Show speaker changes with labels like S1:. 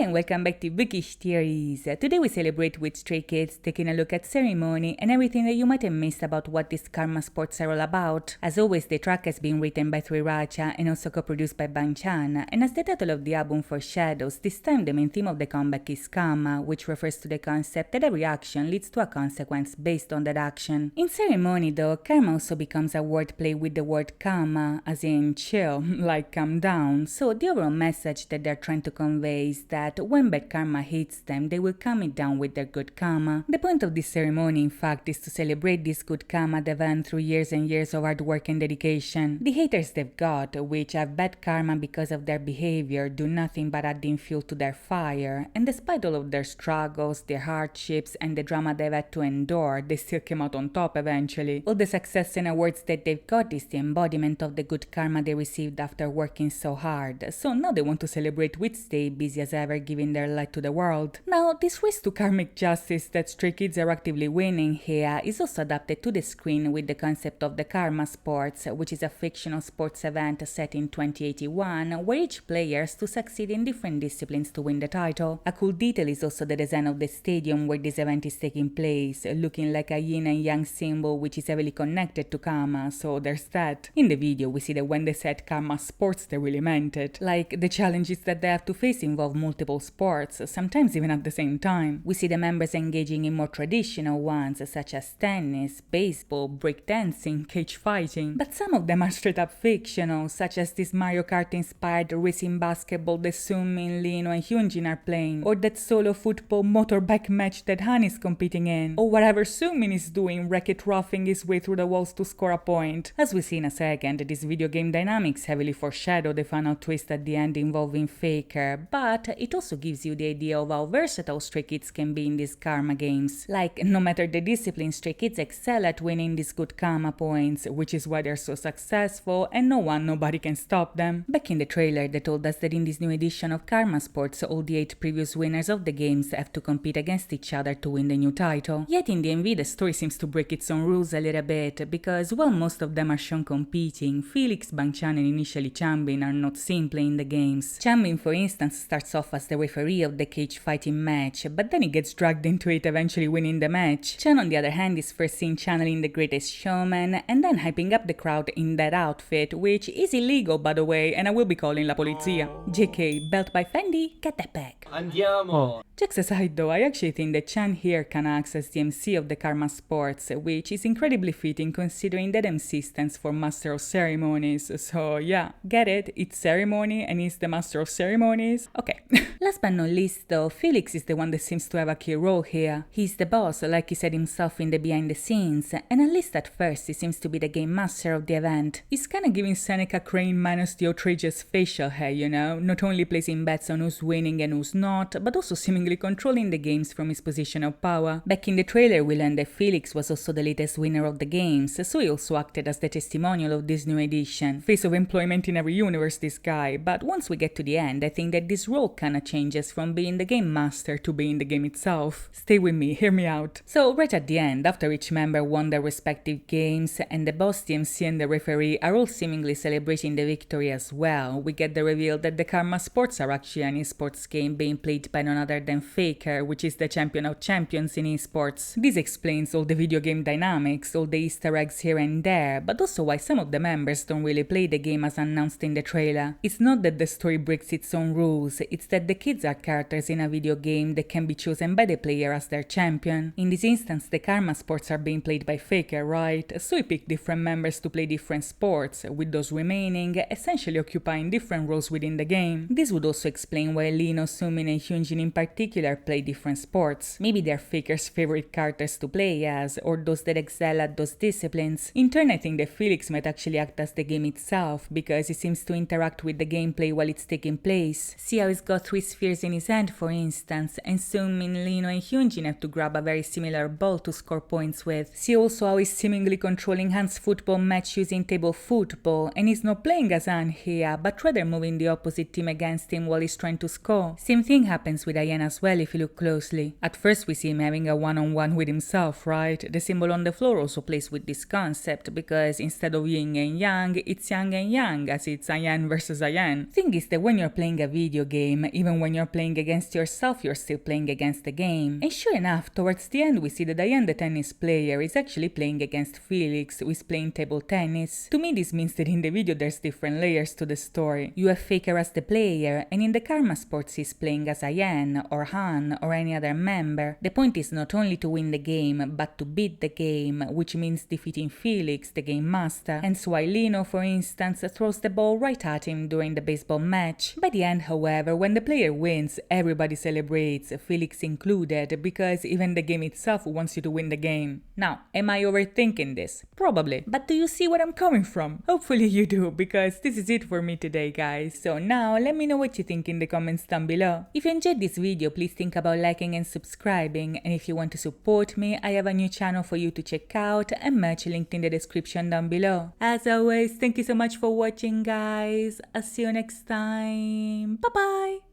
S1: and welcome back to Bookish Theories. Today we celebrate with Stray Kids, taking a look at ceremony and everything that you might have missed about what these karma sports are all about. As always, the track has been written by Racha and also co-produced by Chan. And as the title of the album foreshadows, this time the main theme of the comeback is karma, which refers to the concept that every action leads to a consequence based on that action. In ceremony though, karma also becomes a wordplay with the word kama, as in chill, like calm down. So the overall message that they're trying to convey is that when bad karma hits them, they will calm it down with their good karma. The point of this ceremony, in fact, is to celebrate this good karma they've earned through years and years of hard work and dedication. The haters they've got, which have bad karma because of their behavior, do nothing but adding fuel to their fire, and despite all of their struggles, their hardships, and the drama they've had to endure, they still came out on top eventually. All the success and awards that they've got is the embodiment of the good karma they received after working so hard, so now they want to celebrate with stay busy as ever, giving their light to the world. Now, this race to karmic justice that Stray Kids are actively winning here is also adapted to the screen with the concept of the Karma Sports, which is a fictional sports event set in 2081 where each player has to succeed in different disciplines to win the title. A cool detail is also the design of the stadium where this event is taking place, looking like a yin and yang symbol which is heavily connected to karma, so there's that. In the video we see that when they said Karma Sports they really meant it. Like, the challenges that they have to face involve multiple sports, sometimes even at the same time. We see the members engaging in more traditional ones such as tennis, baseball, breakdancing, cage fighting, but some of them are straight up fictional, such as this Mario Kart inspired racing basketball that Sumin, Lino and Hyunjin are playing, or that solo football motorbike match that Han is competing in, or whatever Sumin is doing, racket roughing his way through the walls to score a point. As we see in a second, this video game dynamics heavily foreshadow the final twist at the end involving Faker, but it also gives you the idea of how versatile Stray Kids can be in these karma games. Like, no matter the discipline, Stray Kids excel at winning these good karma points, which is why they're so successful and nobody can stop them. Back in the trailer, they told us that in this new edition of Karma Sports, all the 8 previous winners of the games have to compete against each other to win the new title. Yet in the MV, the story seems to break its own rules a little bit, because while most of them are shown competing, Felix, Chan and initially Chanbin are not seen playing the games. Chanbin, for instance, starts off as the referee of the cage fighting match, but then he gets dragged into it, eventually winning the match. Chan, on the other hand, is first seen channeling the Greatest Showman and then hyping up the crowd in that outfit, which is illegal by the way, and I will be calling la polizia. JK, belt by Fendi, get that back.
S2: Andiamo!
S1: Jokes aside though, I actually think that Chan here can act as the MC of the Karma Sports, which is incredibly fitting considering that MC stands for Master of Ceremonies, so yeah, get it, it's ceremony and he's the Master of Ceremonies? Okay. Last but not least though, Felix is the one that seems to have a key role here. He's the boss, like he said himself in the behind the scenes, and at least at first he seems to be the game master of the event. He's kinda giving Seneca Crane minus the outrageous facial hair, you know, not only placing bets on who's winning and who's not, but also seemingly controlling the games from his position of power. Back in the trailer we learned that Felix was also the latest winner of the games, so he also acted as the testimonial of this new edition. Face of employment in every universe, this guy, but once we get to the end I think that this role kinda changes from being the game master to being the game itself. Stay with me, hear me out. So right at the end, after each member won their respective games and the boss, the MC and the referee are all seemingly celebrating the victory as well, we get the reveal that the Karma Sports are actually an esports game being played by none other than Faker, which is the champion of champions in esports. This explains all the video game dynamics, all the Easter eggs here and there, but also why some of the members don't really play the game as announced in the trailer. It's not that the story breaks its own rules, it's that the kids are characters in a video game that can be chosen by the player as their champion. In this instance, the Karma Sports are being played by Faker, right? So he picked different members to play different sports, with those remaining essentially occupying different roles within the game. This would also explain why Lino, Sumin and Hyunjin in particular play different sports. Maybe they're Faker's favorite characters to play as, or those that excel at those disciplines. In turn, I think that Felix might actually act as the game itself, because he seems to interact with the gameplay while it's taking place. See how he's got 3 spheres in his hand, for instance, and Sumin, Lino and Hyunjin have to grab a very similar ball to score points with. See also how he's seemingly controlling Han's football match using table football, and he's not playing as Han here, but rather moving the opposite team against him while he's trying to score. Same thing happens with Ayan as well if you look closely. At first we see him having a one-on-one with himself, right? The symbol on the floor also plays with this concept, because instead of yin and yang, it's yang and yang, as it's Ayan versus Ayan. Thing is that when you're playing a video game, even Even when you're playing against yourself, you're still playing against the game. And sure enough, towards the end we see that Diane, the tennis player, is actually playing against Felix, who is playing table tennis. To me this means that in the video there's different layers to the story. You have Faker as the player, and in the Karma Sports he's playing as Diane, or Han, or any other member. The point is not only to win the game, but to beat the game, which means defeating Felix, the game master. Hence why Lino, for instance, throws the ball right at him during the baseball match. By the end, however, when the player wins, everybody celebrates, Felix included, because even the game itself wants you to win the game. Now, am I overthinking this? Probably. But do you see where I'm coming from? Hopefully you do, because this is it for me today, guys. So now, let me know what you think in the comments down below. If you enjoyed this video, please think about liking and subscribing, and if you want to support me, I have a new channel for you to check out, and merch linked in the description down below. As always, thank you so much for watching, guys. I'll see you next time. Bye bye.